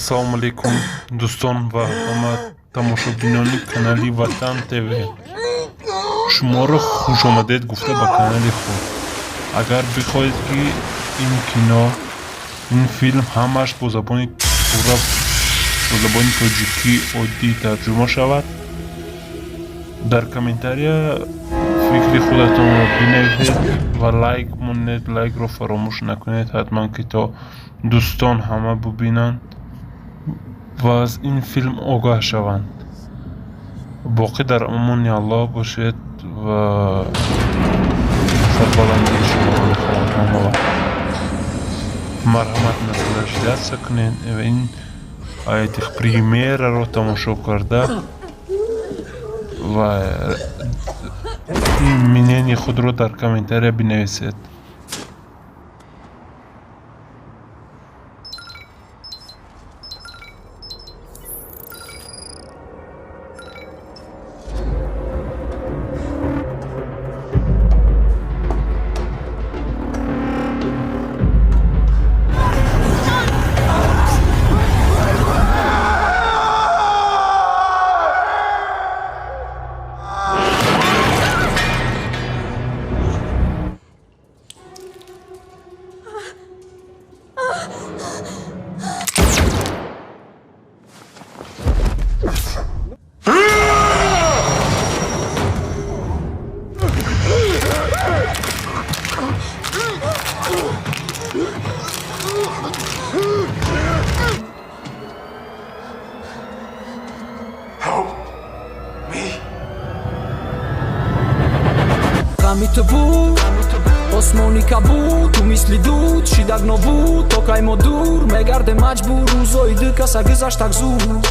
Ассалому алейкум дӯстон ва ҳама тамошобинони канали Ватан ТВ. Шуморо хушомадед гуфта ба канали худ. Агар бихоҳед ки ин кино, ин филм ҳамаш бо забони пурра бо забони тоҷикӣ оддӣ тарҷума шавад, дар комментария фикри худатонро бинависед ва лайк монед. Лайкро фаромӯш накунед, ҳатман ки то дӯстон ҳама бубинанд ва аз ин филм огаҳ шаванд. боқӣ дар амони Аллоҳ бошед ва сарбаландии шуморо мехоҳам ҳама вақт. Марҳамат насладашидаца кунед ва ин этих премьераро тамошо карда ва мнение худро дар комментария бинависед. Ғами ту буд, осмони кабуд, ту мисли дуд, шидак нобуд, то кай мо дур, мегардем маҷбур, рӯзои ду каса гузаштак зуд.